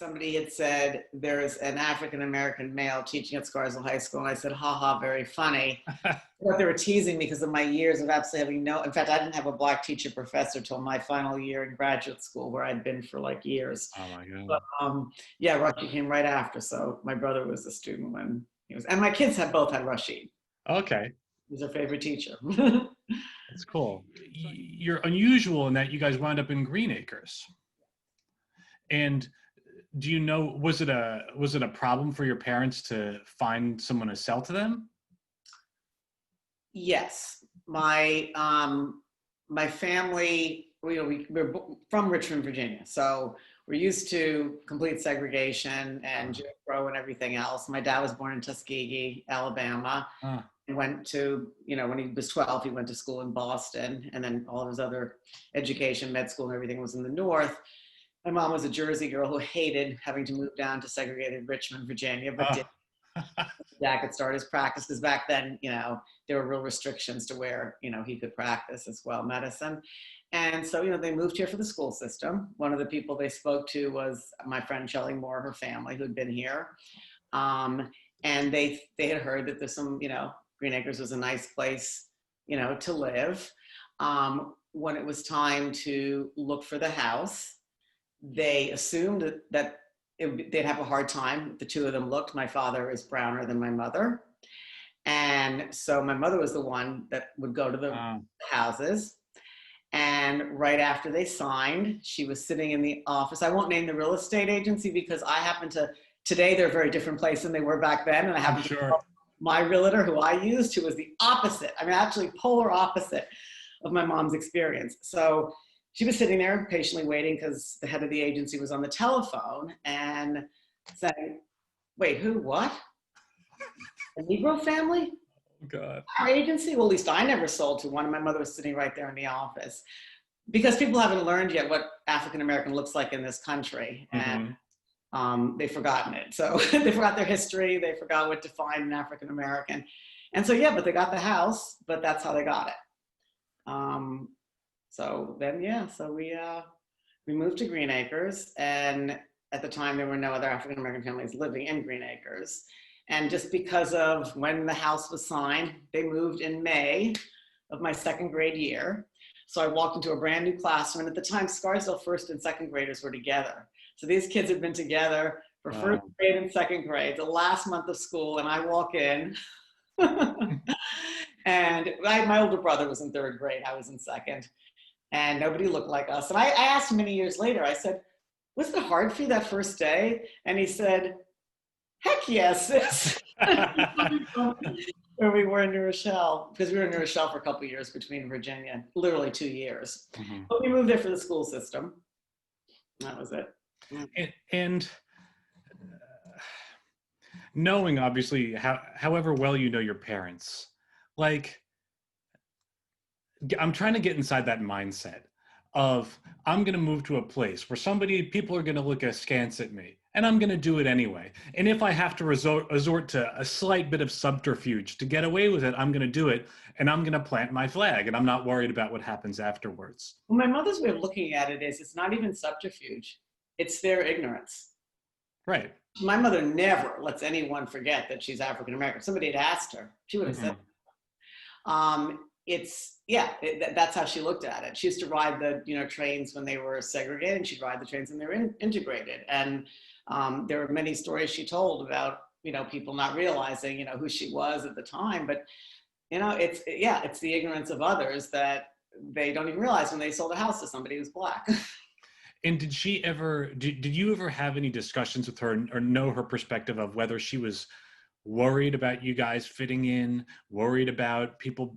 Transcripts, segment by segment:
somebody had said there's an African-American male teaching at Scarsdale High School, and I said, ha ha, very funny. But they were teasing me because of my years of absolutely having no, in fact, I didn't have a black teacher professor till my final year in graduate school, where I'd been for like years. Oh my God. But yeah, Rashid came right after. So my brother was a student when he was, and my kids had both had Rashid. Okay. He was their favorite teacher. That's cool. You're unusual in that you guys wound up in Greenacres. And do you know, was it a problem for your parents to find someone to sell to them? Yes, my family, we're from Richmond, Virginia, so we're used to complete segregation and Jim Crow and everything else. My dad was born in Tuskegee, Alabama, and went to, when he was 12, he went to school in Boston, and then all of his other education, med school and everything was in the North. My mom was a Jersey girl who hated having to move down to segregated Richmond, Virginia, but did Dad could start his practice, because back then, there were real restrictions to where, he could practice as well, medicine. And so, they moved here for the school system. One of the people they spoke to was my friend Shelley Moore, her family, who'd been here. And they had heard that there's some, Greenacres was a nice place, to live. When it was time to look for the house, they assumed that they'd have a hard time. The two of them looked. My father is browner than my mother. And so my mother was the one that would go to the houses. And right after they signed, she was sitting in the office. I won't name the real estate agency because I happen to, today they're a very different place than they were back then. And I happen to know my realtor who I used, who was the opposite. I mean, actually polar opposite of my mom's experience. So she was sitting there patiently waiting because the head of the agency was on the telephone and saying, wait, who, what? A Negro family? Oh, God. Our agency? Well, at least I never sold to one. And my mother was sitting right there in the office. Because people haven't learned yet what African-American looks like in this country. And they've forgotten it. So they forgot their history. They forgot what defined an African-American. And so, yeah, but they got the house, but that's how they got it. So then, yeah, so we moved to Greenacres, and at the time there were no other African-American families living in Greenacres. And just because of when the house was signed, they moved in May of my second grade year. So I walked into a brand new classroom, and at the time, Scarsdale first and second graders were together. So these kids had been together for first grade and second grade, the last month of school, and I walk in. And my older brother was in third grade, I was in second. And nobody looked like us. And I asked him many years later, I said, was it hard for you that first day? And he said, heck yes, sis. Where we were in New Rochelle, because we were in New Rochelle for a couple of years between Virginia, literally 2 years. But we moved there for the school system. That was it. And knowing, obviously, however well you know your parents, like, I'm trying to get inside that mindset of, I'm going to move to a place where people are going to look askance at me, and I'm going to do it anyway. And if I have to resort to a slight bit of subterfuge to get away with it, I'm going to do it, and I'm going to plant my flag, and I'm not worried about what happens afterwards. Well, my mother's way of looking at it is, it's not even subterfuge. It's their ignorance. Right. My mother never lets anyone forget that she's African-American. Somebody had asked her, she would have said, that's how she looked at it. She used to ride the trains when they were segregated, and she'd ride the trains when they were integrated. And there were many stories she told about people not realizing who she was at the time. But it's the ignorance of others that they don't even realize when they sold a house to somebody who's Black. And did she ever? Did you ever have any discussions with her, or know her perspective of whether she was worried about you guys fitting in, worried about people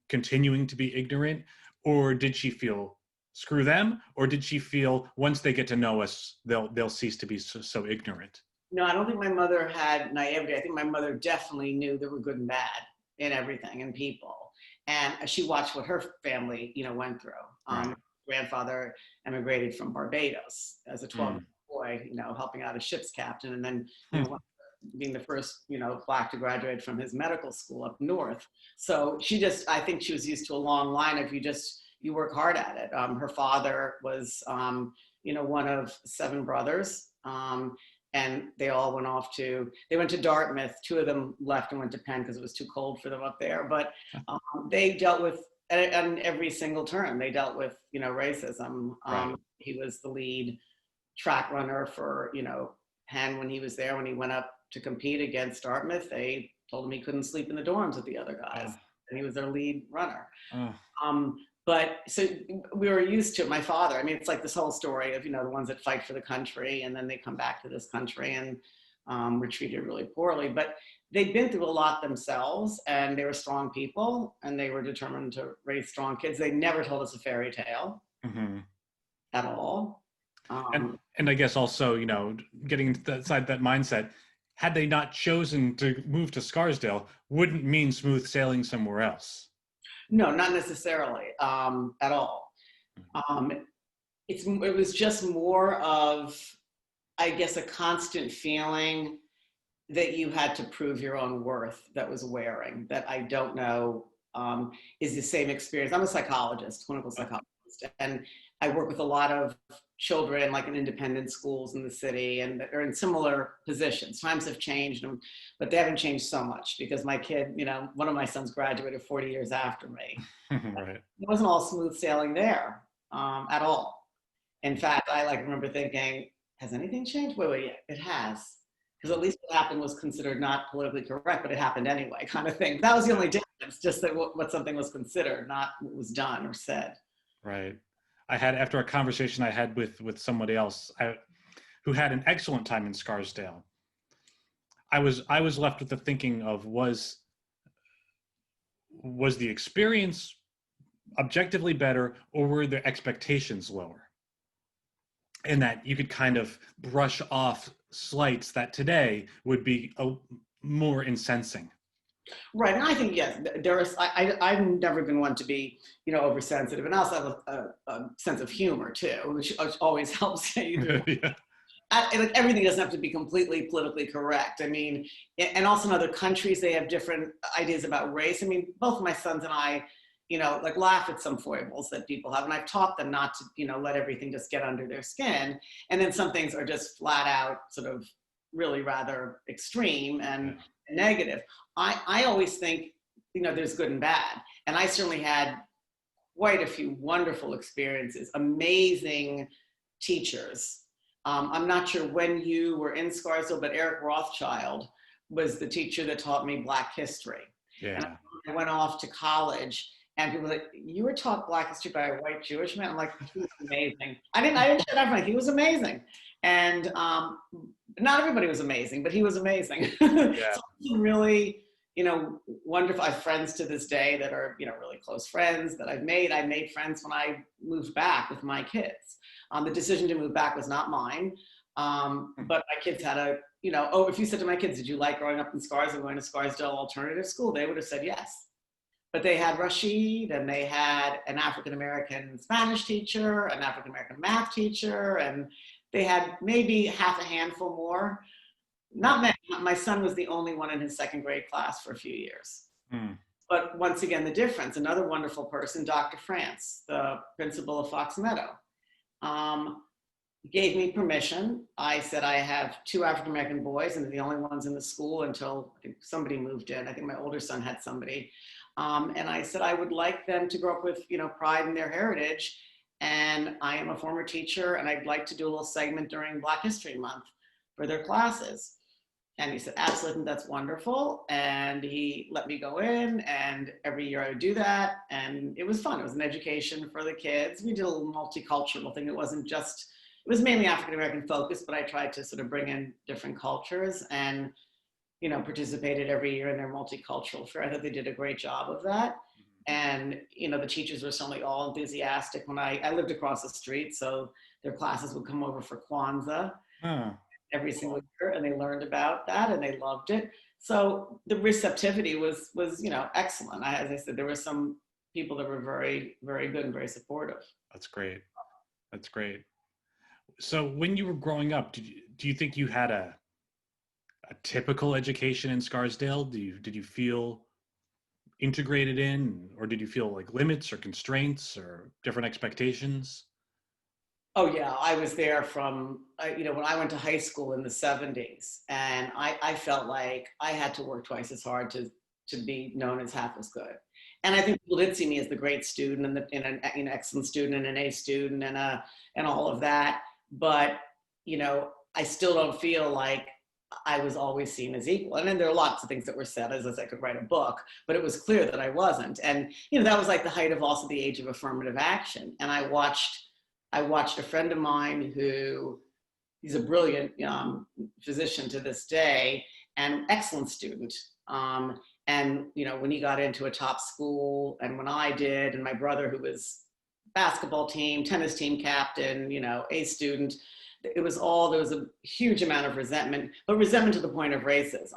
continuing to be ignorant, or did she feel screw them, or did she feel once they get to know us, they'll cease to be so ignorant? No, I don't think my mother had naivety. I think my mother definitely knew there were good and bad in everything and people, and she watched what her family went through. Right. Grandfather emigrated from Barbados as a 12-year-old boy, helping out a ship's captain, and then being the first, Black to graduate from his medical school up north. So I think she was used to a long line of you work hard at it. Her father was one of 7 brothers. And they all they went to Dartmouth. 2 of them left and went to Penn because it was too cold for them up there. But they dealt with, on every single turn, they dealt with, racism. Right. He was the lead track runner for, Penn when he was there. When he went up to compete against Dartmouth, they told him he couldn't sleep in the dorms with the other guys. And he was their lead runner. But so we were used to it. My father, I mean, it's like this whole story of, the ones that fight for the country and then they come back to this country and were treated really poorly. But they'd been through a lot themselves, and they were strong people, and they were determined to raise strong kids. They never told us a fairy tale at all. And I guess also, getting into that mindset, had they not chosen to move to Scarsdale, wouldn't mean smooth sailing somewhere else. No, not necessarily at all. It was just more of, I guess, a constant feeling that you had to prove your own worth that was wearing, that I don't know is the same experience. I'm a psychologist, clinical psychologist, and I work with a lot of children like in independent schools in the city, and that are in similar positions. Times have changed, but they haven't changed so much because my kid, one of my sons graduated 40 years after me. Right. It wasn't all smooth sailing there at all. In fact, I remember thinking, has anything changed? Wait, yeah, it has. Because at least what happened was considered not politically correct, but it happened anyway, kind of thing. That was the only difference, just that what something was considered, not what was done or said. Right. I had, after a conversation I had with somebody else who had an excellent time in Scarsdale, I was left with the thinking of, was the experience objectively better, or were their expectations lower? And that you could kind of brush off slights that today would be more incensing. Right, and I think, yes, I've never been one to be, oversensitive, and I also have a sense of humor too, which always helps. Yeah. Everything doesn't have to be completely politically correct. I mean, and also in other countries, they have different ideas about race. I mean, both my sons and I, laugh at some foibles that people have, and I've taught them not to, let everything just get under their skin. And then some things are just flat out sort of really rather extreme and negative. I always think, there's good and bad. And I certainly had quite a few wonderful experiences, amazing teachers. I'm not sure when you were in Scarsdale, but Eric Rothschild was the teacher that taught me Black history. Yeah. And I went off to college, and people were like, you were taught Black history by a white Jewish man? I'm like, he was amazing. I didn't shut up, like, he was amazing. And not everybody was amazing, but he was amazing. Yeah. So really, wonderful. I have friends to this day that are, really close friends that I've made. I made friends when I moved back with my kids. The decision to move back was not mine. But my kids had if you said to my kids, did you like growing up in Scarsdale, going to Scarsdale Alternative School? They would have said yes. But they had Rashid, and they had an African-American Spanish teacher, an African-American math teacher, and they had maybe half a handful more. Not many. My son was the only one in his second grade class for a few years. But once again, the difference, another wonderful person, Dr. France, the principal of Fox Meadow, gave me permission. I said, I have 2 African-American boys, and they're the only ones in the school until I think somebody moved in. I think my older son had somebody. And I said, I would like them to grow up with, pride in their heritage. And I am a former teacher, and I'd like to do a little segment during Black History Month for their classes. And he said, absolutely, that's wonderful. And he let me go in, and every year I would do that. And it was fun. It was an education for the kids. We did a little multicultural thing. It was mainly African-American focused, but I tried to sort of bring in different cultures and, participated every year in their multicultural fair. I thought they did a great job of that. And, the teachers were certainly all enthusiastic. When I lived across the street, so their classes would come over for Kwanzaa. Every single year, and they learned about that, and they loved it. So the receptivity was excellent. As I said, there were some people that were very, very good and very supportive. That's great. That's great. So when you were growing up, do you think you had a typical education in Scarsdale? Did you feel integrated in, or did you feel like limits or constraints or different expectations? Oh yeah, I was there from, when I went to high school in the 70s, and I felt like I had to work twice as hard to be known as half as good. And I think people did see me as the great student and an excellent student and an A student and all of that. But, I still don't feel like I was always seen as equal. And then there are lots of things that were said as I could write a book, but it was clear that I wasn't. And, that was like the height of also the age of affirmative action. And I watched a friend of mine who, he's a brilliant physician to this day and excellent student. And when he got into a top school, and when I did, and my brother, who was basketball team, tennis team captain, A student, there was a huge amount of resentment, but resentment to the point of racism.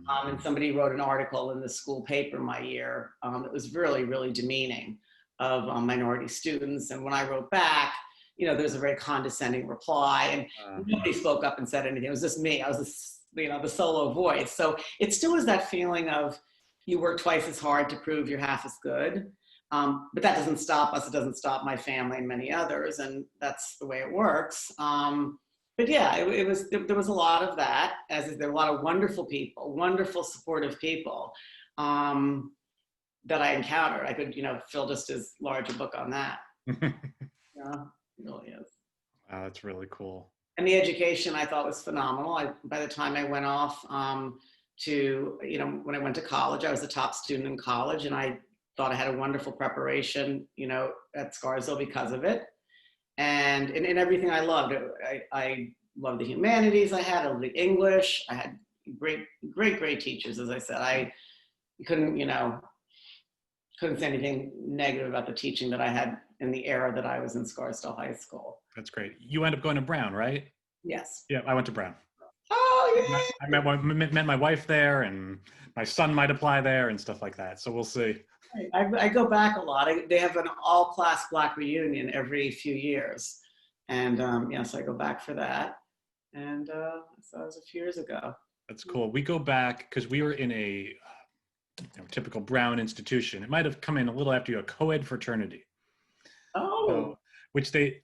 And somebody wrote an article in the school paper my year that was really, really demeaning of minority students. And when I wrote back, there's a very condescending reply, and nobody spoke up and said anything. It was just me. I was the solo voice. So it still is that feeling of you work twice as hard to prove you're half as good. But that doesn't stop us. It doesn't stop my family and many others. And that's the way it works. But yeah, there was a lot of that, as is there a lot of wonderful people, wonderful supportive people that I encountered. I could, fill just as large a book on that. Yeah, it really is. Wow, that's really cool. And the education I thought was phenomenal. By the time I went off when I went to college, I was a top student in college, and I thought I had a wonderful preparation, at Scarsdale because of it. And in everything I loved. I loved the humanities I loved the English. I had great, great, great teachers, as I said. I couldn't say anything negative about the teaching that I had in the era that I was in Scarsdale High School. That's great. You end up going to Brown, right? Yes. Yeah, I went to Brown. Oh, yeah. I met my wife there, and my son might apply there and stuff like that. So we'll see. I go back a lot. They have an all-class Black reunion every few years. And so I go back for that. And so that was a few years ago. That's cool. We go back because we were in a typical Brown institution. It might have come in a little after you, a co-ed fraternity. Oh. Which I'm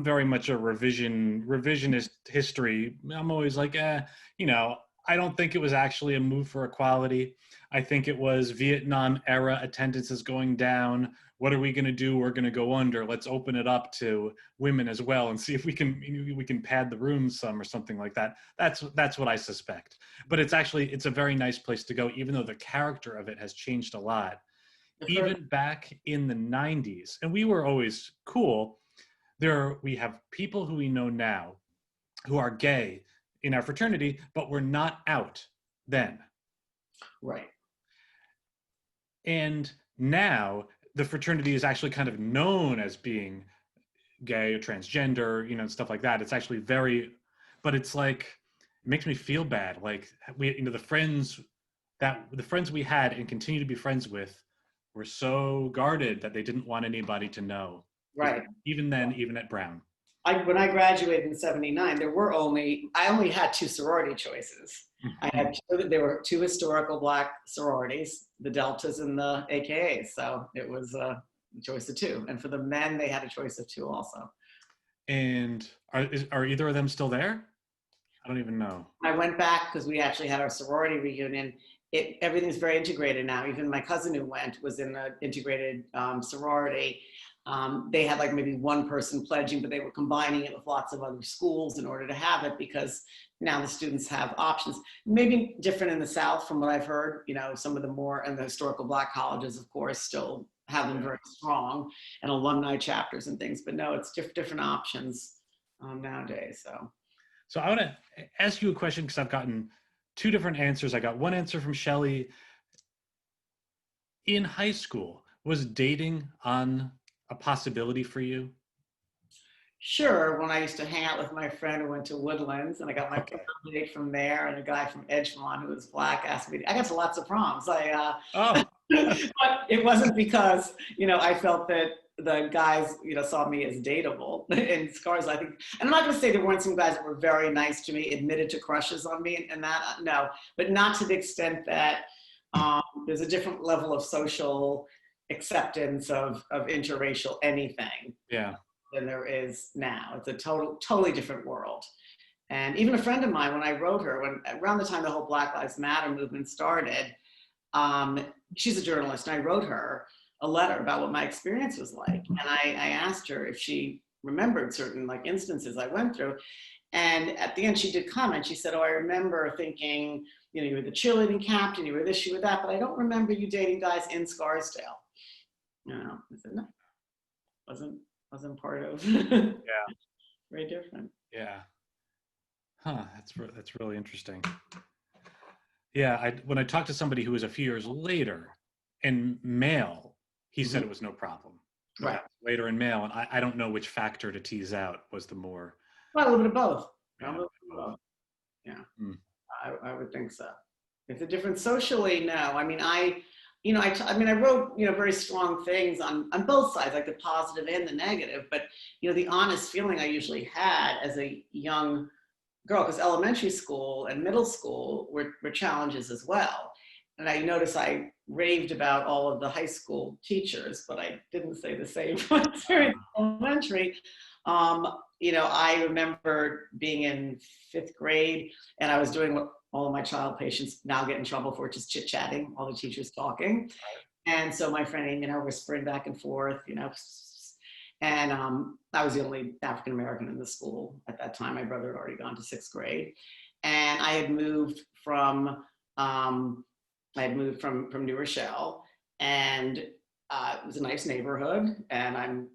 very much a revisionist history. I'm always like, I don't think it was actually a move for equality. I think it was Vietnam era attendance is going down. What are we going to do? We're going to go under. Let's open it up to women as well and see if we can pad the rooms some or something like that. That's what I suspect. But it's a very nice place to go, even though the character of it has changed a lot. Even back in the 90s, and we were always cool. We have people who we know now who are gay in our fraternity, but were not out then. Right. And now the fraternity is actually kind of known as being gay or transgender, and stuff like that. It's actually but it's like, it makes me feel bad. Like the friends we had and continue to be friends with were so guarded that they didn't want anybody to know. Right. Even then, even at Brown. When I graduated in '79, I only had two sorority choices. There were two historical Black sororities, the Deltas and the AKAs. So it was a choice of two. And for the men, they had a choice of two also. And are either of them still there? I don't even know. I went back because we actually had our sorority reunion. Everything's very integrated now. Even my cousin who went was in an integrated sorority. They had like maybe one person pledging, but they were combining it with lots of other schools in order to have it, because now the students have options. Maybe different in the South from what I've heard. Some of the more, and the historical Black colleges, of course, still have them very strong, and alumni chapters and things. But no, it's different options nowadays. So I want to ask you a question, because I've gotten two different answers. I got one answer from Shelley. In high school, was dating on a possibility for you? Sure. When I used to hang out with my friend who went to Woodlands, and I got my date from there, and a guy from Edgemont who was Black asked me. I got to lots of proms. But it wasn't because I felt that the guys saw me as dateable in Scars. I think, and I'm not going to say there weren't some guys that were very nice to me, admitted to crushes on me, and that no, but not to the extent that there's a different level of social acceptance of interracial anything Yeah. than there is now. It's a totally different world. And even a friend of mine, when I wrote her, around the time the whole Black Lives Matter movement started, she's a journalist, and I wrote her a letter about what my experience was like. And I asked her if she remembered certain like instances I went through. And at the end, she did comment. She said, "Oh, I remember thinking, you know, you were the cheerleading captain, you were this, you were that, but I don't remember you dating guys in Scarsdale." You know, I said, no, wasn't part of. Yeah. Very different. Yeah. Huh. That's really interesting. Yeah. When I talked to somebody who was a few years later in male, he said it was no problem. But Right. Later in male, and I don't know which factor to tease out was the more. Well, a little bit of both. Yeah. A little bit of both. Yeah. Mm. I would think so. It's a difference socially. No, I mean, I wrote, you know, very strong things on both sides, like the positive and the negative. But, you know, the honest feeling I usually had as a young girl, because elementary school and middle school were challenges as well. And I noticed I raved about all of the high school teachers, but I didn't say the same for elementary. You know, I remember being in 5th grade, and I was doing what all of my child patients now get in trouble for, just chit-chatting, all the teachers talking. And so my friend Amy and I were whispering back and forth, you know, and I was the only African-American in the school at that time. My brother had already gone to 6th grade. And I had moved from New Rochelle, and it was a nice neighborhood. And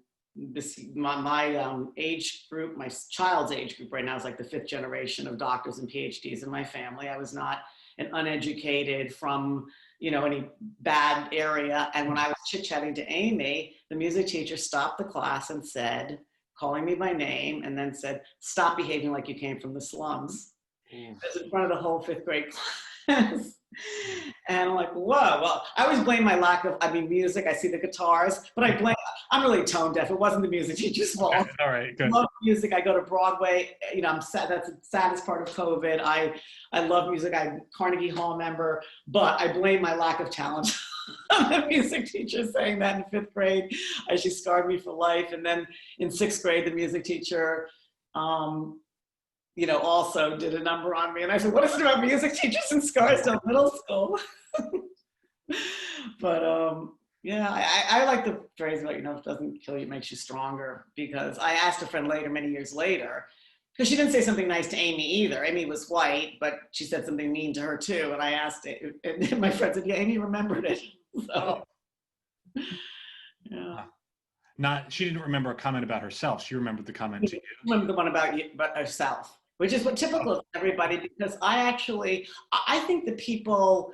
my age group, my child's age group right now is like the 5th generation of doctors and PhDs in my family. I was not an uneducated from, you know, any bad area. And when I was chit-chatting to Amy, the music teacher stopped the class and said, calling me by name, and then said, "Stop behaving like you came from the slums." It was in front of the whole 5th grade class. And I'm like, whoa. Well, I always blame my lack of, music. I see the guitars, but I'm really tone deaf. It wasn't the music teacher's fault. Okay. All right, good. I love music. I go to Broadway. You know, I'm sad. That's the saddest part of COVID. I love music. I'm a Carnegie Hall member, but I blame my lack of talent on the music teacher saying that in 5th grade. She scarred me for life. And then in 6th grade, the music teacher, you know, also did a number on me. And I said, "What is it about music teachers in Scarsdale Middle School?" But yeah, I like the phrase about, you know, if it doesn't kill you, it makes you stronger. Because I asked a friend later, many years later, because she didn't say something nice to Amy either. Amy was white, but she said something mean to her too. And I asked it, and my friend said, "Yeah, Amy remembered it." So, yeah. She didn't remember a comment about herself. She remembered the comment to you. Remember the one about you, but herself, which is what typical of everybody. Because I think the people,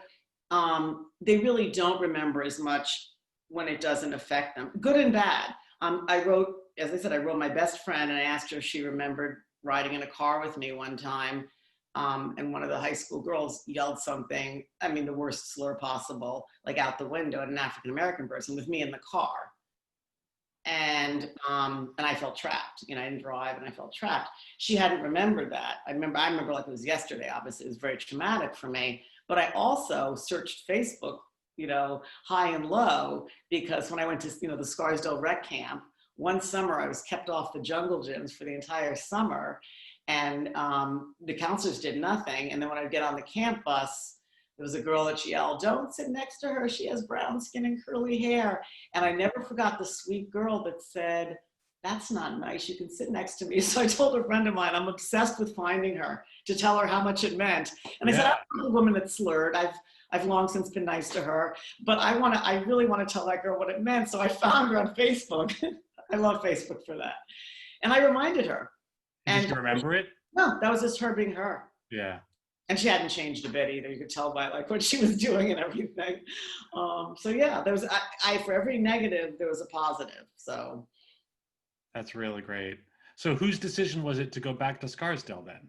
they really don't remember as much when it doesn't affect them, good and bad. As I said, I wrote my best friend, and I asked her if she remembered riding in a car with me one time. And one of the high school girls yelled something, the worst slur possible, like out the window at an African-American person with me in the car. And I felt trapped. You know, I didn't drive, and I felt trapped. She hadn't remembered that. I remember like it was yesterday. Obviously, it was very traumatic for me. But I also searched Facebook, you know, high and low, because when I went to, you know, the Scarsdale rec camp, one summer I was kept off the jungle gyms for the entire summer, and the counselors did nothing. And then when I'd get on the camp bus, there was a girl that yelled, "Don't sit next to her. She has brown skin and curly hair." And I never forgot the sweet girl that said, "That's not nice. You can sit next to me." So I told a friend of mine, I'm obsessed with finding her to tell her how much it meant. And I said, "I'm a woman that's slurred. I've long since been nice to her, but I really want to tell that girl what it meant." So I found her on Facebook. I love Facebook for that. And I reminded her. Did you remember it? No, that was just her being her. Yeah. And she hadn't changed a bit either. You could tell by like what she was doing and everything. So yeah, there was, for every negative, there was a positive. So. That's really great. So whose decision was it to go back to Scarsdale then?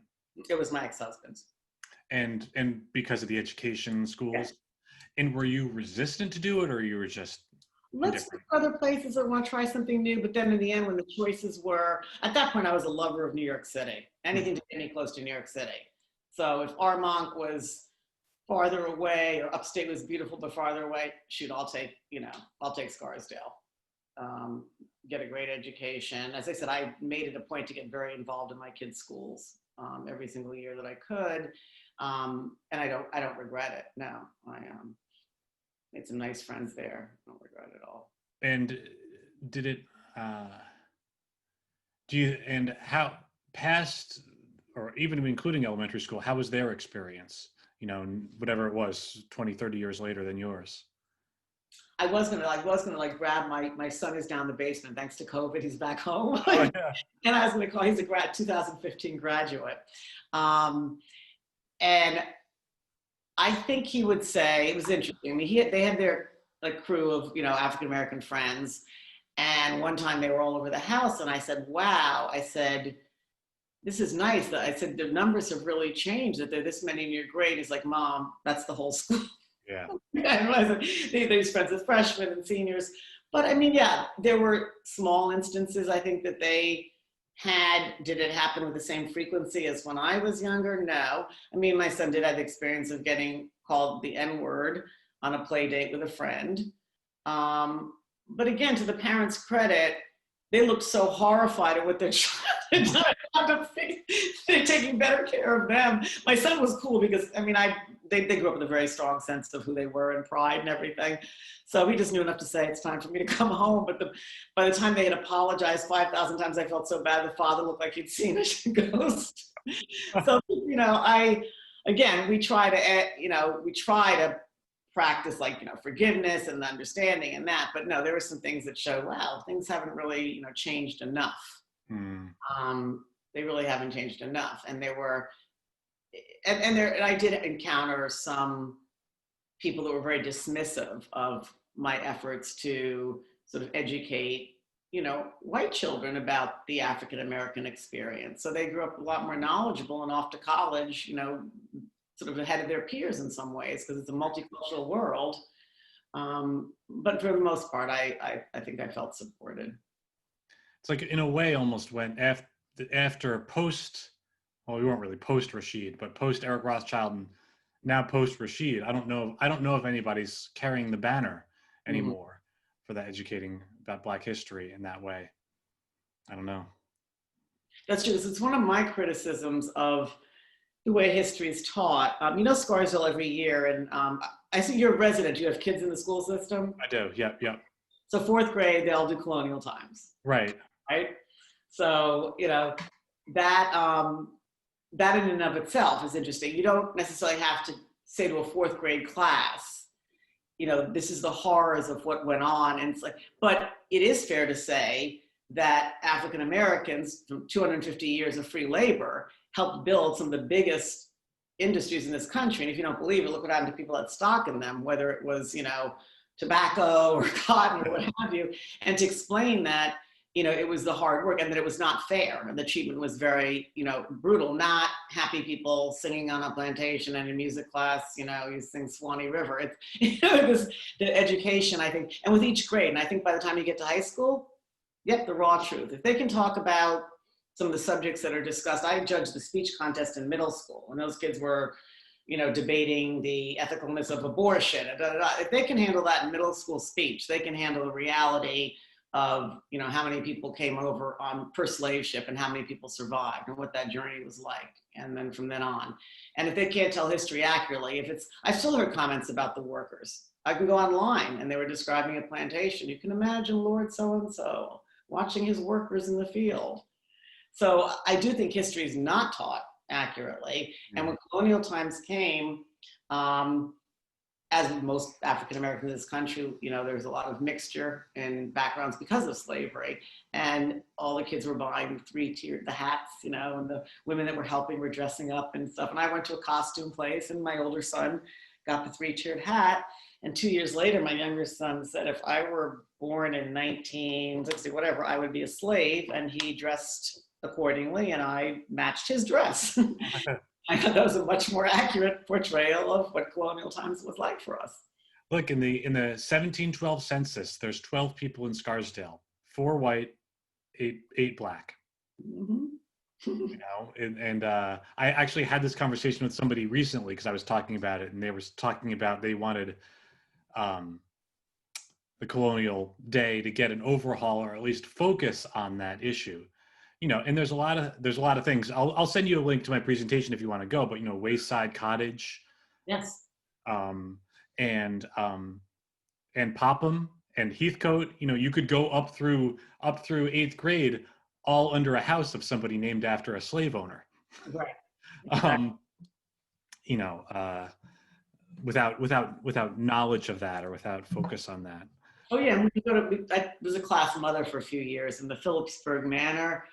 It was my ex-husband's. And because of the education schools? Yeah. And were you resistant to do it, or you were just let's look for other places. I want to try something new. But then in the end, when the choices were, at that point, I was a lover of New York City. Anything to get me close to New York City. So if Armonk was, farther away, or upstate was beautiful but farther away, shoot, I'll take Scarsdale. Get a great education. As I said, I made it a point to get very involved in my kids' schools every single year that I could, and I don't regret it. No, I made some nice friends there. I don't regret it at all. And did it? And how past, or even including elementary school, how was their experience? Whatever it was, 20, 30 years later than yours. I was gonna grab my son is down in the basement. Thanks to COVID, he's back home. Oh, yeah. And I was gonna call, he's a 2015 graduate. And I think he would say, it was interesting. I mean, they had their crew of, African-American friends. And one time they were all over the house and I said, wow, I said, this is nice. I said, the numbers have really changed, that there are this many in your grade. He's like, Mom, that's the whole school. Yeah. And I said, these friends as freshmen and seniors. But I mean, yeah, there were small instances I think that they had. Did it happen with the same frequency as when I was younger? No. I mean, my son did have the experience of getting called the N-word on a play date with a friend. But again, to the parents' credit, they looked so horrified at what their child had done. They're taking better care of them. My son was cool because, I mean, they grew up with a very strong sense of who they were and pride and everything. So he just knew enough to say, it's time for me to come home. But by the time they had apologized 5,000 times, I felt so bad. The father looked like he'd seen a ghost. So, we try to practice forgiveness and understanding and that, but no, there were some things that show, wow, things haven't really, changed enough. They really haven't changed enough. And there were, and I did encounter some people that were very dismissive of my efforts to sort of educate, white children about the African-American experience. So they grew up a lot more knowledgeable and off to college, sort of ahead of their peers in some ways, because it's a multicultural world. But for the most part, I think I felt supported. It's like, in a way, almost went after post, well, we weren't really post Rashid, but post Eric Rothschild and now post Rashid. I don't know if anybody's carrying the banner anymore for that, educating about Black history in that way. I don't know. That's true. It's one of my criticisms of the way history is taught. Scarsdale every year, and I see you're a resident. Do you have kids in the school system? I do. Yep. So 4th grade, they'll do colonial times. Right. So, that in and of itself is interesting. You don't necessarily have to say to a 4th grade class, this is the horrors of what went on. And it's but it is fair to say that African Americans, from 250 years of free labor, helped build some of the biggest industries in this country. And if you don't believe it, look what happened to people that had stock in them, whether it was, tobacco or cotton or what have you. And to explain that, it was the hard work and that it was not fair. And the treatment was very, brutal, not happy people singing on a plantation and in music class, you sing Swanee River. It's, the education, I think, and with each grade, and I think by the time you get to high school, the raw truth. If they can talk about some of the subjects that are discussed. I judged the speech contest in middle school, and those kids were, debating the ethicalness of abortion. If they can handle that in middle school speech, they can handle the reality of, how many people came over per slave ship and how many people survived and what that journey was like. And then from then on. And if they can't tell history accurately, I've still heard comments about the workers. I can go online and they were describing a plantation. You can imagine Lord so-and-so watching his workers in the field. So I do think history is not taught accurately. And when colonial times came, as with most African Americans in this country, there's a lot of mixture in backgrounds because of slavery. And all the kids were buying the hats, and the women that were helping were dressing up and stuff. And I went to a costume place and my older son got the 3-tiered hat. And 2 years later, my younger son said, if I were born in 1960, whatever, I would be a slave. And he dressed accordingly, and I matched his dress. I thought that was a much more accurate portrayal of what colonial times was like for us. Look, in the 1712 census, there's 12 people in Scarsdale, 4 white, 8 black. you know, and I actually had this conversation with somebody recently because I was talking about it, and they were talking about they wanted um, the Colonial Day to get an overhaul or at least focus on that issue. You know, and there's a lot of things. I'll send you a link to my presentation if you want to go. But you know, Wayside Cottage, Yes. um, and and Popham and Heathcote. You know, you could go up through eighth grade, all under a house of somebody named after a slave owner. Right. Exactly. um, you know, without knowledge of that or without focus on that. Oh yeah, and I was a class mother for a few years in the Phillipsburg Manor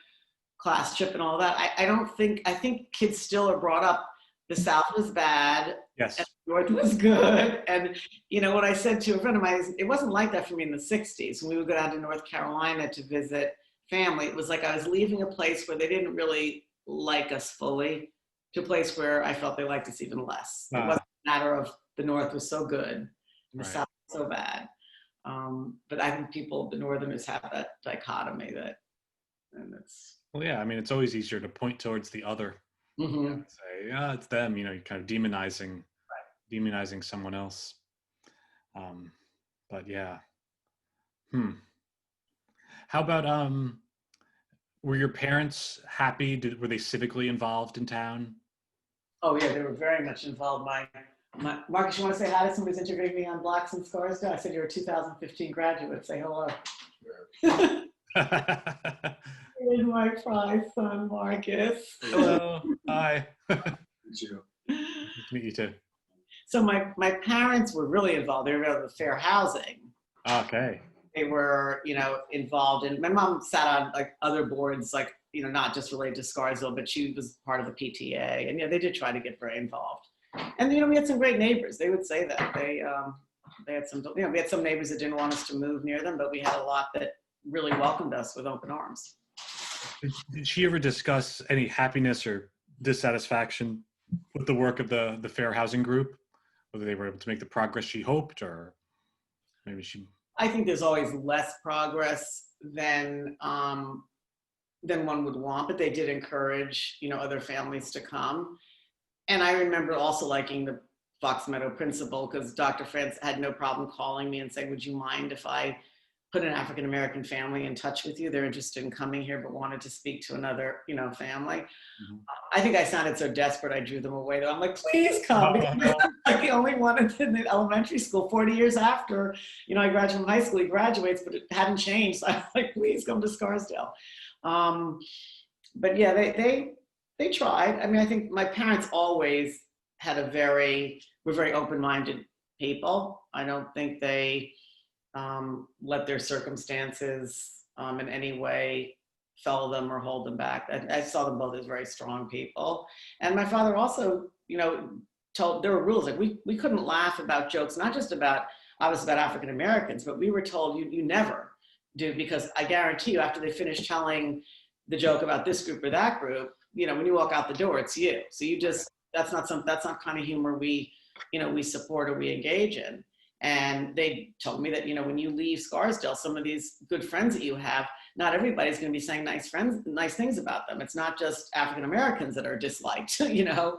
class trip and all that. I think kids still are brought up. The South was bad and Yes. the North was good. And you know what I said to a friend of mine is, it wasn't like that for me in the 60s when we would go down to North Carolina to visit family. It was like I was leaving a place where they didn't really like us fully to a place where I felt they liked us even less. It wasn't a matter of the North was so good and the Right. South was so bad. But I think the Northerners have that dichotomy and it's. Well, yeah. I mean, it's always easier to point towards the other. Mm-hmm. Say, yeah, it's them. You know, you're kind of demonizing someone else. Um, but yeah. Hmm. How about were your parents happy? Were they civically involved in town? Oh yeah, they were very much involved. My Marcus, you want to say hi to somebody's interviewing me on Blacks in Scarsdale? I said you're a 2015 graduate. Say hello. Here's my prize son, Marcus. Hello. Hi. Meet you. Nice to meet you too. So my parents were really involved. They were involved with fair housing. Okay. They were, you know, involved in. My mom sat on like other boards, like, you know, not just related to Scarsdale, but she was part of the PTA, and yeah, they did try to get very involved. And you know, we had some great neighbors. They would say that they had some, you know, we had some neighbors that didn't want us to move near them, but we had a lot that really welcomed us with open arms. Did she ever discuss any happiness or dissatisfaction with the work of the fair housing group? Whether they were able to make the progress she hoped, or maybe she. I think there's always less progress than one would want, but they did encourage, you know, other families to come. And I remember also liking the Fox Meadow principal because Dr. France had no problem calling me and saying, would you mind if I put an African-American family in touch with you? They're interested in coming here, but wanted to speak to another, you know, family. Mhm. I think I sounded so desperate, I drew them away. I'm like, please come. Because I'm like the only one in the elementary school 40 years after, you know, I graduated from high school, he graduates, but it hadn't changed. So I was like, please come to Scarsdale. But yeah, they tried. I mean, I think my parents always were very open-minded people. I don't think they let their circumstances in any way fellow them or hold them back. I saw them both as very strong people. And my father also, you know, there were rules. Like we couldn't laugh about jokes, not just about African Americans, but we were told you never do, because I guarantee you after they finish telling the joke about this group or that group, you know, when you walk out the door, it's you. So that's not kind of humor we support or we engage in. And they told me that, you know, when you leave Scarsdale, some of these good friends that you have, not everybody's going to be saying nice things about them. It's not just African Americans that are disliked, you know.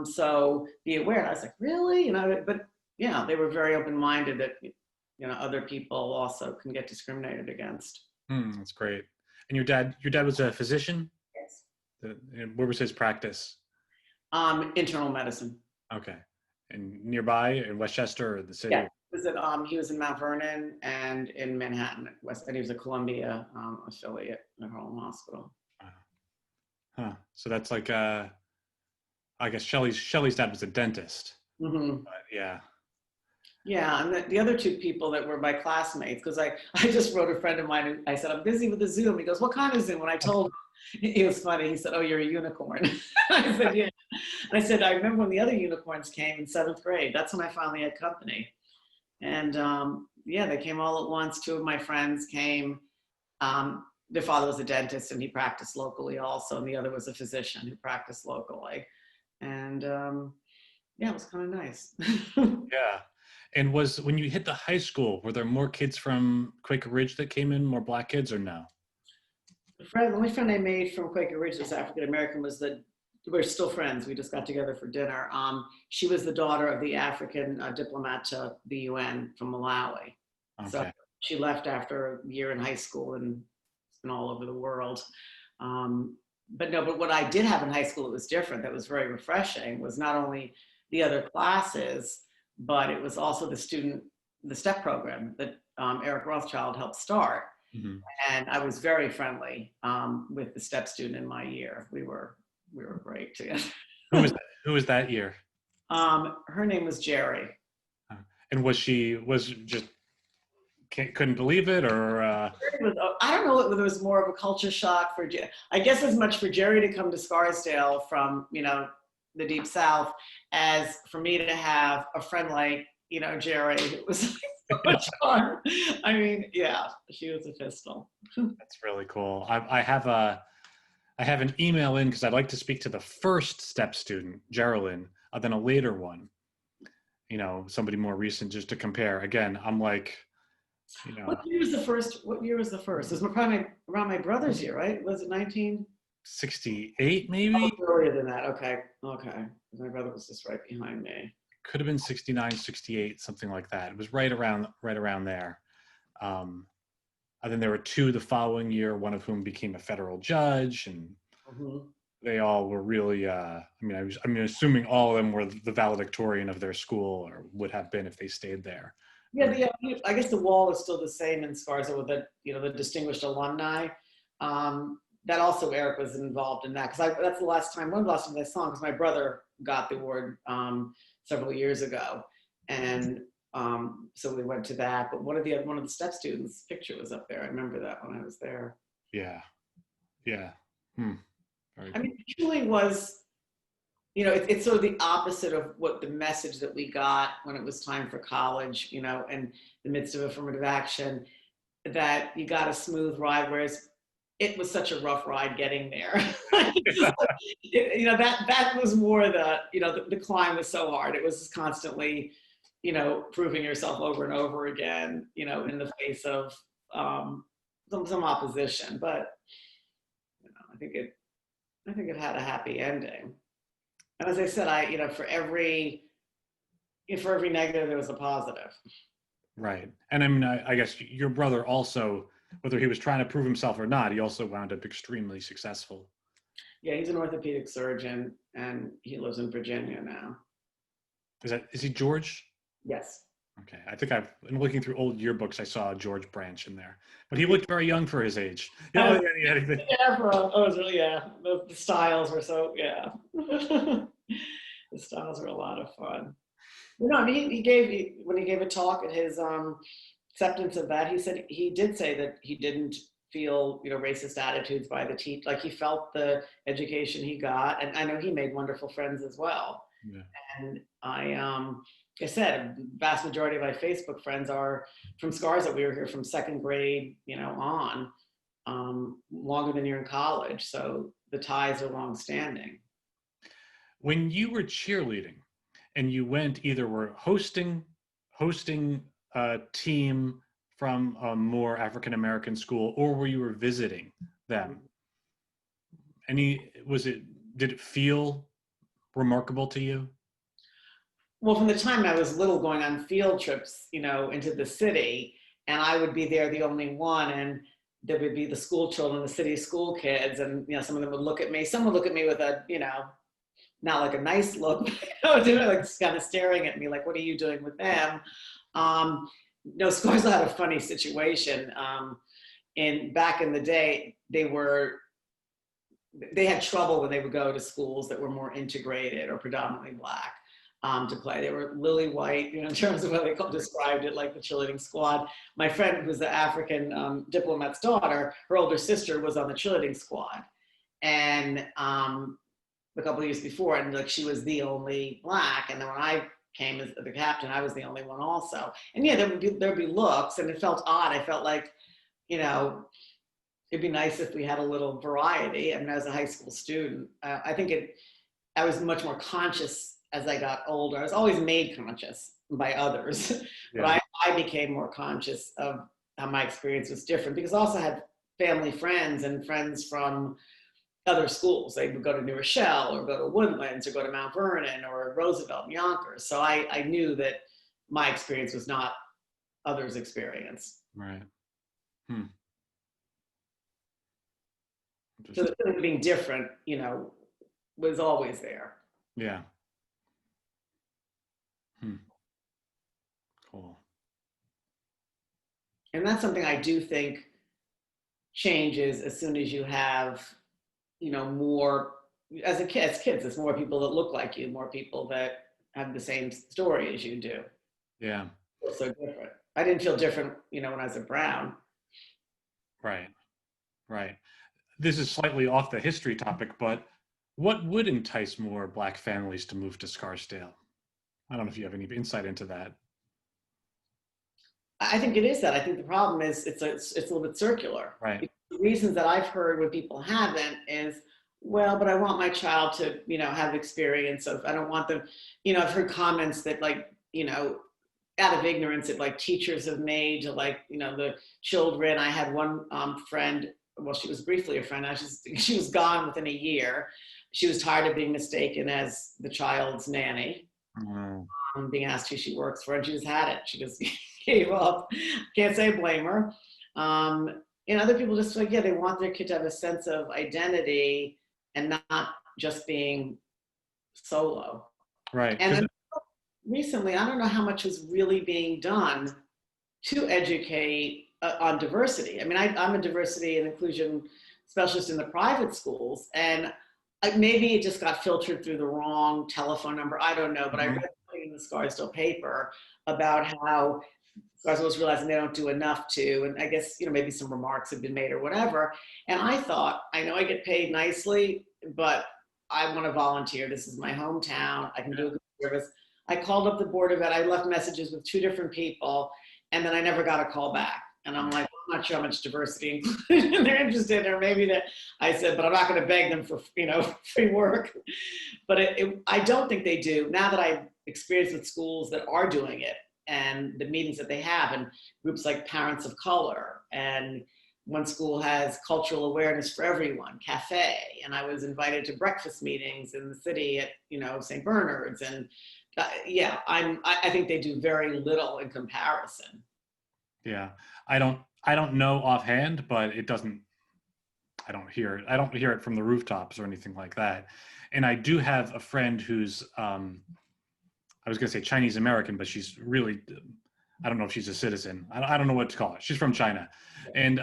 So be aware. And I was like, really? You know, but yeah, they were very open-minded that, you know, other people also can get discriminated against. That's great. And your dad was a physician? Yes. Where was his practice? Internal medicine. Okay. And nearby in Westchester or the city? Yeah, he was in Mount Vernon and in Manhattan, and he was a Columbia affiliate at Harlem Hospital. Huh. So that's like, I guess Shelley's dad was a dentist. Mm-hmm. But yeah. Yeah, and the other two people that were my classmates, because I just wrote a friend of mine, I said, I'm busy with the Zoom. He goes, what kind of Zoom? When I told him, it was funny. He said, oh, you're a unicorn. I said, yeah. And I said, I remember when the other unicorns came in 7th grade. That's when I finally had company. And yeah, they came all at once. 2 of my friends came. Their father was a dentist and he practiced locally also. And the other was a physician who practiced locally. And yeah, it was kind of nice. Yeah. And when you hit the high school, were there more kids from Quaker Ridge that came in, more Black kids, or no? The only friend I made from Quaker Ridge that's African American was that we're still friends. We just got together for dinner. She was the daughter of the African diplomat to the UN from Malawi. So Okay. she left after a year in high school and it's been all over the world. Um, but no, but what I did have in high school that was different, that was very refreshing, was not only the other classes, but it was also the STEP program that Eric Rothschild helped start. Hmm. And I was very friendly with the STEP student in my year. We were great together. Who was that? Who was that year? Her name was Jerry. And was just couldn't believe it, or I don't know whether it was more of a culture shock for, I guess as much for Jerry to come to Scarsdale from, the deep South as for me to have a friend like, Jerry. It was like so much fun. I mean, yeah, she was a pistol. that's really cool. I have an email in because I'd like to speak to the first step student, Geraldine, then a later one. Somebody more recent, just to compare. Again, I'm like, What year was the first? What year was the first? It was probably around my brother's year, right? Was it 68 maybe? Oh, earlier than that. Okay. My brother was just right behind me. Could have been 69, 68, something like that. It was right around there. And then there were two the following year, one of whom became a federal judge, and they all were really, I'm assuming all of them were the valedictorian of their school, or would have been if they stayed there. Yeah, I guess the wall is still the same in Scarsdale with the distinguished alumni. That also Eric was involved in that, because that's one of the last times I saw him, because my brother got the award several years ago, and so we went to that. But one of the STEP students' picture was up there. I remember that when I was there. Yeah. Very I mean, it truly was. It's sort of the opposite of what the message that we got when it was time for college. In the midst of affirmative action, that you got a smooth ride, whereas it was such a rough ride getting there. That was more the climb was so hard. It was constantly, proving yourself over and over again, in the face of some opposition. But I think it had a happy ending. And as I said, for every negative, there was a positive. Right. And I mean, I guess your brother also, whether he was trying to prove himself or not, he also wound up extremely successful. Yeah, he's an orthopedic surgeon, and he lives in Virginia now. Is he George? Yes. Okay. I think in looking through old yearbooks, I saw George Branche in there, but he looked very young for his age. Yeah, the styles were so, yeah. The styles were a lot of fun. I mean, when he gave a talk at his acceptance of that, he did say that he didn't feel, racist attitudes by the teacher. Like, he felt the education he got, and I know he made wonderful friends as well. Yeah. And I said, vast majority of my Facebook friends are from Scarsdale. We were here from second grade, on, longer than you're in college. So the ties are long standing. When you were cheerleading and you were hosting a team from a more African-American school, or you were visiting them, did it feel remarkable to you? Well, from the time I was little, going on field trips, into the city, and I would be there the only one, and there would be the school children, the city school kids, and some of them would look at me. Some would look at me with a, not like a nice look, but like just kind of staring at me, like, what are you doing with them? Scarsdale had a funny situation. Back in the day, they had trouble when they would go to schools that were more integrated or predominantly Black. To play. They were lily white, in terms of how they described it, like the cheerleading squad. My friend, who was the African diplomat's daughter, her older sister was on the cheerleading squad. And a couple of years before, and like, she was the only Black. And then when I came as the captain, I was the only one also. And yeah, there'd be looks, and it felt odd. I felt like, it'd be nice if we had a little variety. I mean, as a high school student, I was much more conscious as I got older. I was always made conscious by others, yeah. But I became more conscious of how my experience was different, because I also had family friends and friends from other schools. They would go to New Rochelle or go to Woodlands or go to Mount Vernon or Roosevelt and Yonkers. So I knew that my experience was not others' experience. Right. Hmm. So the feeling of being different, was always there. Yeah. Hmm. Cool. And that's something I do think changes as soon as you have, more, as kids, there's more people that look like you, more people that have the same story as you do. Yeah. It's so different. I didn't feel different, when I was at Brown. Right. Right. This is slightly off the history topic, but what would entice more Black families to move to Scarsdale? I don't know if you have any insight into that. I think it is that. I think the problem is it's a little bit circular. Right. The reasons that I've heard when people haven't is, well, but I want my child to, have experience of, I don't want them, I've heard comments that like, out of ignorance that like teachers have made to like, the children. I had one friend, well, she was briefly a friend. She was gone within a year. She was tired of being mistaken as the child's nanny. Being asked who she works for, and she just had it. She just gave up. Can't say blame her. And other people just like, yeah, they want their kid to have a sense of identity and not just being solo. Right. And then recently, I don't know how much is really being done to educate on diversity. I mean, I'm a diversity and inclusion specialist in the private schools, and maybe it just got filtered through the wrong telephone number. I don't know, but I read something in the Scarsdale paper about how Scarsdale was realizing they don't do enough to, and I guess, maybe some remarks have been made or whatever. And I thought, I know I get paid nicely, but I want to volunteer. This is my hometown. I can do a good service. I called up the Board of Ed. I left messages with 2 different people, and then I never got a call back. And I'm like, I'm not sure how much diversity and inclusion they're interested in, or maybe that I said, but I'm not going to beg them for, free work. But I don't think they do. Now that I've experienced with schools that are doing it and the meetings that they have and groups like Parents of Color, and one school has cultural awareness for everyone, cafe. And I was invited to breakfast meetings in the city at, St. Bernard's. And yeah, I think they do very little in comparison. Yeah. I don't know offhand, but I don't hear it from the rooftops or anything like that. And I do have a friend who's, I was going to say Chinese American, but she's really, I don't know if she's a citizen. I don't know what to call it. She's from China. And,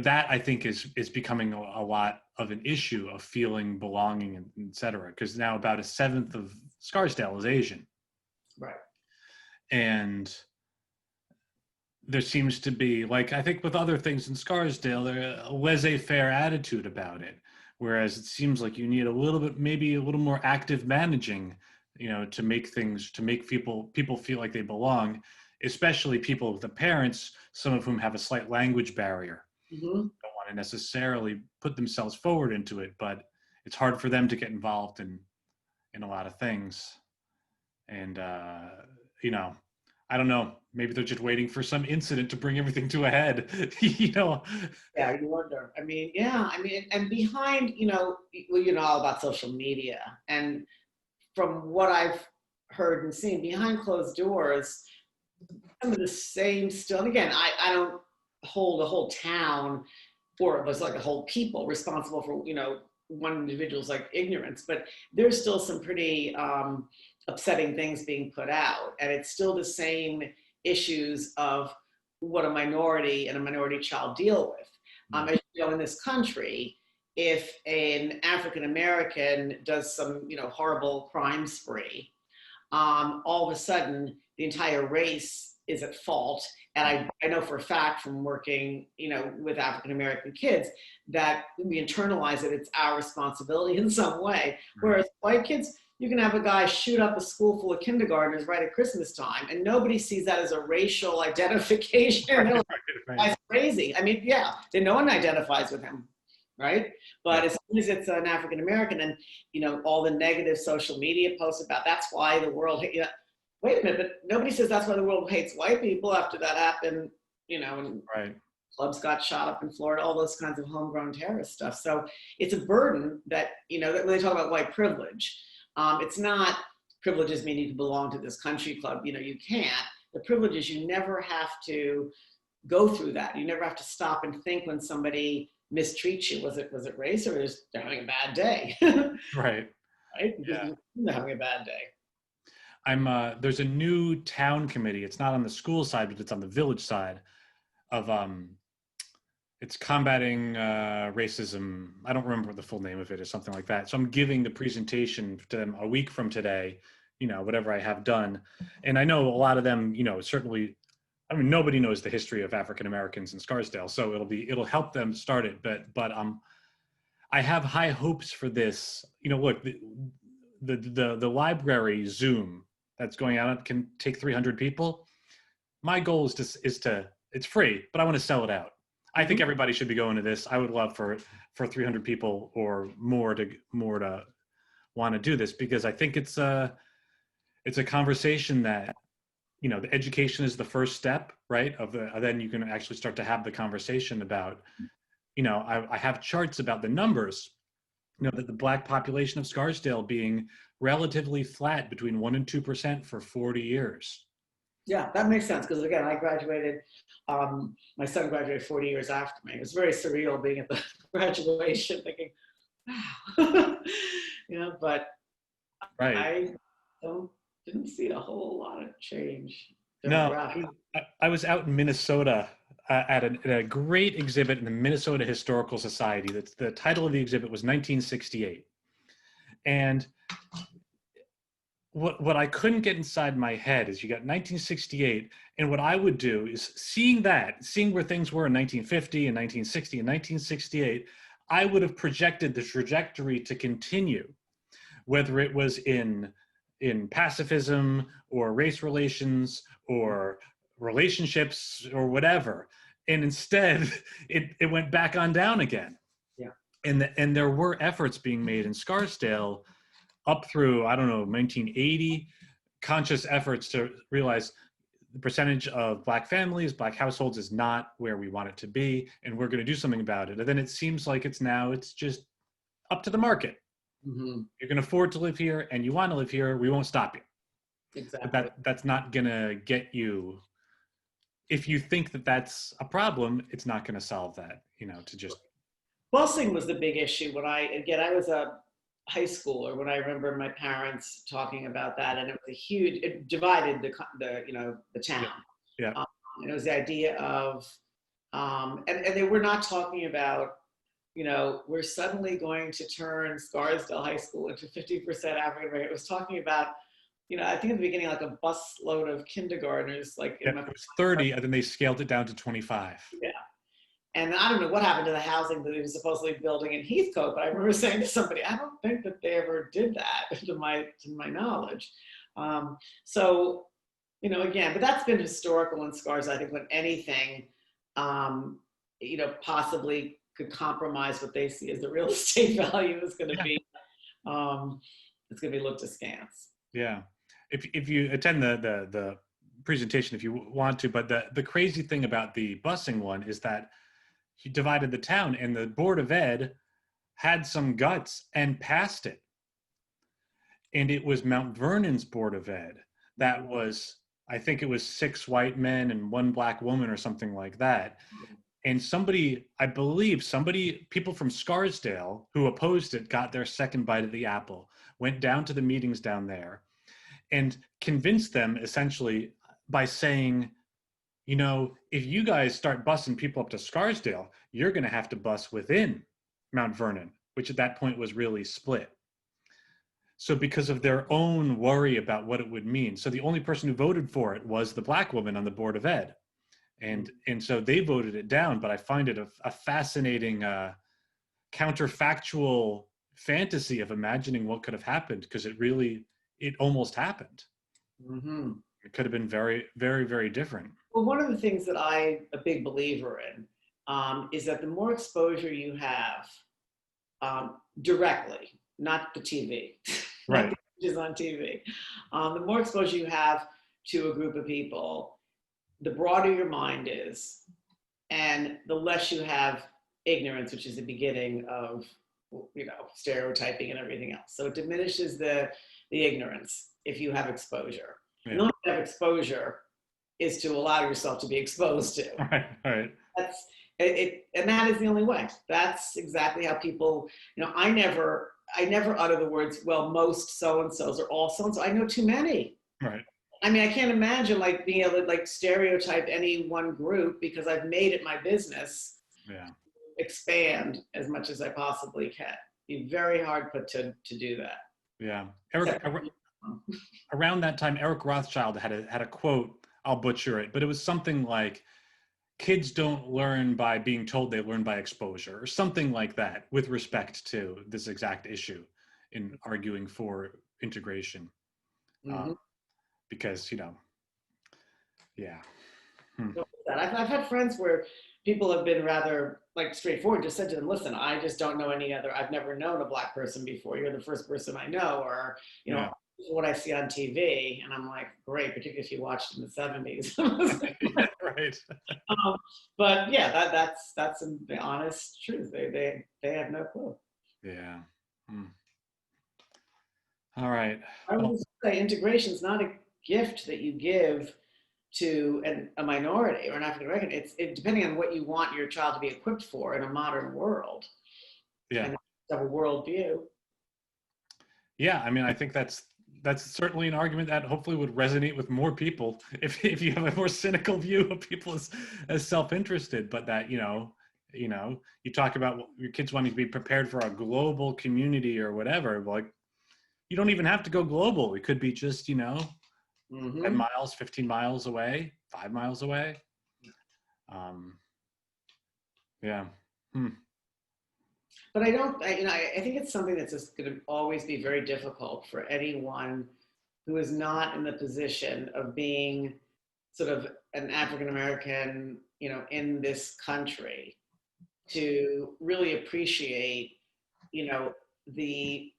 that I think is becoming a lot of an issue of feeling belonging, and et cetera. Because now about 1/7 of Scarsdale is Asian. Right. And there seems to be, like, I think with other things in Scarsdale, there's a laissez-faire attitude about it. Whereas it seems like you need a little bit, maybe a little more active managing, to make people feel like they belong, especially people with the parents, some of whom have a slight language barrier. Mm-hmm. Don't want to necessarily put themselves forward into it, but it's hard for them to get involved in a lot of things. And, I don't know, maybe they're just waiting for some incident to bring everything to a head, Yeah, you wonder. And behind, all about social media. And from what I've heard and seen, behind closed doors, some of the same still, and again, I don't hold a whole town or there's like a whole people responsible for, one individual's like ignorance, but there's still some pretty upsetting things being put out. And it's still the same issues of what a minority and a minority child deal with. As in this country, if an African-American does some, horrible crime spree, all of a sudden the entire race is at fault. And I know for a fact from working, with African-American kids that we internalize it, it's our responsibility in some way. Whereas white kids, you can have a guy shoot up a school full of kindergartners right at Christmas time, and nobody sees that as a racial identification. Right. That's crazy. No one identifies with him, right? But as soon as it's an African-American and, all the negative social media posts about that's why the world, wait a minute, but nobody says that's why the world hates white people after that happened, and right. clubs got shot up in Florida, all those kinds of homegrown terrorist stuff. So it's a burden that, you know, that when they talk about white privilege, it's not privileges mean you can belong to this country club. You know, you can't. The privilege is you never have to go through that. You never have to stop and think when somebody mistreats you. Was it race, or is they're having a bad day? Right. Right? Yeah. They're having a bad day. There's a new town committee. It's not on the school side, but it's on the village side of it's combating racism. I don't remember what the full name of it is, something like that. So I'm giving the presentation to them a week from today, you know, whatever I have done. And I know a lot of them, you know, certainly, I mean, nobody knows the history of African Americans in Scarsdale, so it'll help them start it. But I have high hopes for this. You know, look, the library Zoom that's going out can take 300 people. My goal is to it's free, but I want to sell it out. I think everybody should be going to this. I would love for 300 people or more to want to do this, because I think it's a conversation that, you know, the education is the first step, right? Then you can actually start to have the conversation about, you know, I have charts about the numbers, you know, that the Black population of Scarsdale being relatively flat between 1% and 2% for 40 years. Yeah, that makes sense, because again, I graduated, my son graduated 40 years after me. It was very surreal being at the graduation thinking, wow, you know, but Right. I didn't see a whole lot of change. No, I was out in Minnesota at a great exhibit in the Minnesota Historical Society. The title of the exhibit was 1968. And what I couldn't get inside my head is you got 1968, and what I would do is seeing where things were in 1950 and 1960 and 1968, I would have projected the trajectory to continue, whether it was in pacifism or race relations or relationships or whatever. And instead it went back on down again. Yeah. And there were efforts being made in Scarsdale up through, I don't know, 1980, conscious efforts to realize the percentage of Black families, Black households is not where we want it to be, and we're going to do something about it. And then it seems like it's just up to the market. Mm-hmm. You can afford to live here and you want to live here, we won't stop you. Exactly. But that's not going to get you. If you think that that's a problem, it's not going to solve that, you know, to just. Busing was the big issue when I was a high schooler when I remember my parents talking about that, and it was it divided the town. Yeah. And it was the idea of, and they were not talking about, you know, we're suddenly going to turn Scarsdale High School into 50% African American. It was talking about, you know, I think at the beginning, like a busload of kindergartners, like it was 30, and then they scaled it down to 25. Yeah. And I don't know what happened to the housing that they were supposedly building in Heathcote, but I remember saying to somebody, I don't think that they ever did that, to my knowledge. So, you know, again, but that's been historical in Scars. I think when anything, you know, possibly could compromise what they see as the real estate value is going to be, it's going to be looked askance. Yeah, if you attend the presentation if you want to, but the crazy thing about the busing one is that he divided the town, and the Board of Ed had some guts and passed it. And it was Mount Vernon's Board of Ed that was, I think it was 6 white men and 1 Black woman or something like that. And people from Scarsdale who opposed it got their second bite of the apple, went down to the meetings down there and convinced them essentially by saying, you know, if you guys start busing people up to Scarsdale, you're going to have to bus within Mount Vernon, which at that point was really split. So because of their own worry about what it would mean. So the only person who voted for it was the Black woman on the Board of Ed. And so they voted it down, but I find it a fascinating counterfactual fantasy of imagining what could have happened, because it almost happened. Mm-hmm. It could have been very, very, very different. Well, one of the things that I'm a big believer in is that the more exposure you have directly, not the TV, right, not the images on TV, the more exposure you have to a group of people, the broader your mind is, and the less you have ignorance, which is the beginning of, stereotyping and everything else. So it diminishes the ignorance if you have exposure. And the Yeah. only way to have exposure is to allow yourself to be exposed to. Right. Right. That's and that is the only way. That's exactly how people, I never utter the words, well, most so-and-sos or all so-and-so. I know too many. Right. I mean, I can't imagine like being able to like stereotype any one group, because I've made it my business Yeah. expand as much as I possibly can. Be very hard put to do that. Yeah. Around that time, Eric Rothschild had a quote. I'll butcher it, but it was something like, "Kids don't learn by being told; they learn by exposure," or something like that, with respect to this exact issue in arguing for integration. Mm-hmm. Because yeah. I've had friends where people have been rather like straightforward, just said to them, listen, I just don't know any other, I've never known a Black person before. You're the first person I know, or, Yeah. what I see on TV. And I'm like, great, particularly if you watched in the 70s. Yeah, right. But yeah, that's the honest truth. They have no clue. Yeah. All right. I Well, would just say integration is not a gift that you give to a minority or an African American. It's depending on what you want your child to be equipped for in a modern world. yeah. And have a worldview. Yeah. I mean, I think that's certainly an argument that hopefully would resonate with more people if you have a more cynical view of people as self-interested, but that, you talk about your kids wanting to be prepared for a global community or whatever, like, you don't even have to go global. It could be just, 10 miles, 15 miles away, 5 miles away. Yeah. But I think it's something that's just going to always be very difficult for anyone who is not in the position of being sort of an African American, in this country, to really appreciate, the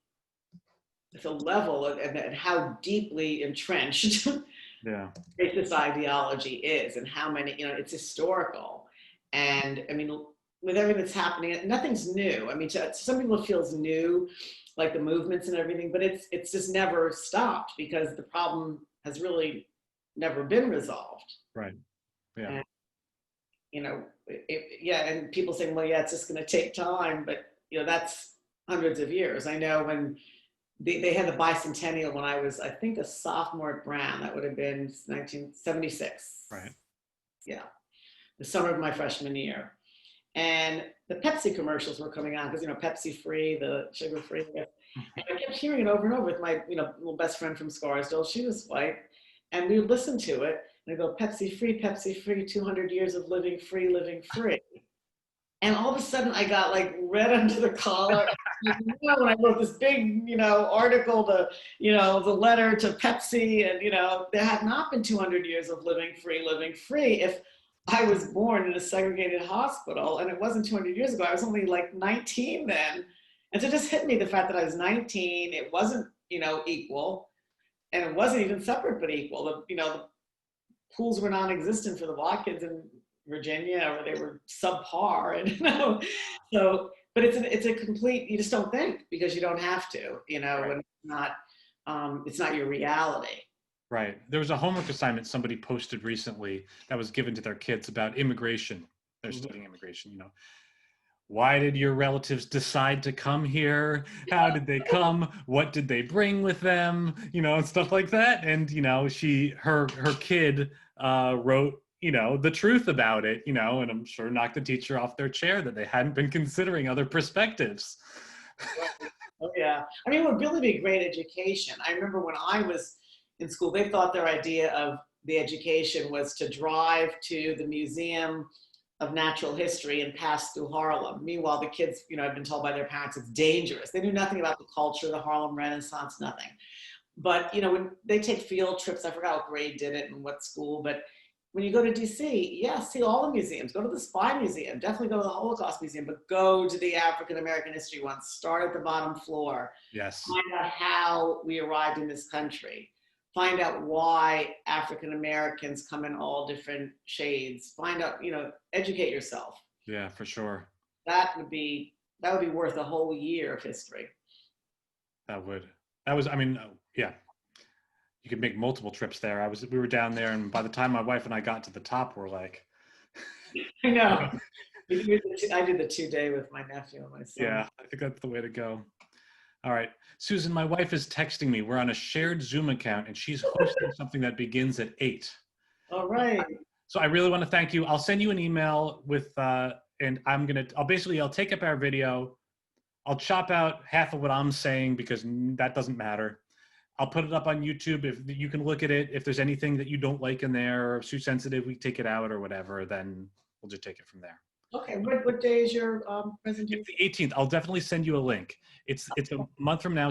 level and how deeply entrenched Yeah. racist ideology is, and how many, it's historical. And I mean, with everything that's happening, nothing's new. I mean, to some people it feels new, like the movements and everything, but it's just never stopped, because the problem has really never been resolved. Right. Yeah. And, and people saying, well, yeah, it's just going to take time, but that's hundreds of years. I know when they had the bicentennial when I was, I think, a sophomore at Brown. That would have been 1976. Right. Yeah, the summer of my freshman year. And the Pepsi commercials were coming on, because, Pepsi free, the sugar free. And I kept hearing it over and over with my, little best friend from Scarsdale. She was white. And we would listen to it and I go, Pepsi free, 200 years of living free, living free. And all of a sudden I got like red under the collar. When I wrote this big, article, the letter to Pepsi, and, there had not been 200 years of living free. If I was born in a segregated hospital, and it wasn't 200 years ago, I was only like 19 then. And so it just hit me, the fact that I was 19, it wasn't, equal, and it wasn't even separate but equal. The pools were non-existent for the Black kids in Virginia, or they were subpar, and so, but it's a complete, you just don't think, because you don't have to, Right. when it's not your reality. Right. There was a homework assignment somebody posted recently that was given to their kids about immigration. They're studying immigration, Why did your relatives decide to come here? How did they come? What did they bring with them? And stuff like that. And, her kid wrote, the truth about it, and I'm sure knocked the teacher off their chair that they hadn't been considering other perspectives. Oh, yeah. I mean, it would really be great education. I remember when I was in school, they thought their idea of the education was to drive to the Museum of Natural History and pass through Harlem. Meanwhile, the kids, had been told by their parents it's dangerous. They knew nothing about the culture, the Harlem Renaissance, nothing. But, when they take field trips, I forgot what grade did it and what school, but when you go to DC, see all the museums. Go to the Spy Museum, definitely go to the Holocaust Museum, but go to the African American History one. Start at the bottom floor. Yes. Find out how we arrived in this country. find out why African Americans come in all different shades. Find out, educate yourself. Yeah, for sure. That would be worth a whole year of history. That would. That was. I mean, yeah. You could make multiple trips there. We were down there, and by the time my wife and I got to the top, we're like, I know. I did the 2-day with my nephew and my son. yeah, I think that's the way to go. All right, Susan, my wife is texting me. We're on a shared Zoom account, and she's hosting something that begins at 8. All right. So I really want to thank you. I'll send you an email with, and I'll take up our video. I'll chop out half of what I'm saying because that doesn't matter. I'll put it up on YouTube. If you can look at it, if there's anything that you don't like in there or too sensitive, we take it out or whatever, then we'll just take it from there. Okay, what day is your presentation? It's the 18th. I'll definitely send you a link. It's a month from now,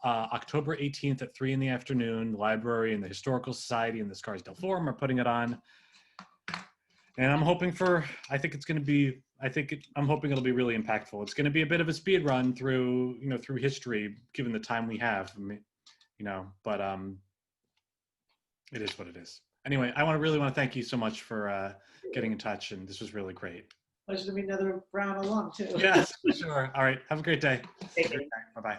October 18th at 3 p.m. The library and the Historical Society and the Scarsdale Forum are putting it on. And I'm hoping I'm hoping it'll be really impactful. It's going to be a bit of a speed run through history, given the time we have. But it is what it is. Anyway, I really want to thank you so much for getting in touch, and this was really great. Pleasure to be another Brown alum too. Yes, for sure. All right. Have a great day. Take care. Bye-bye.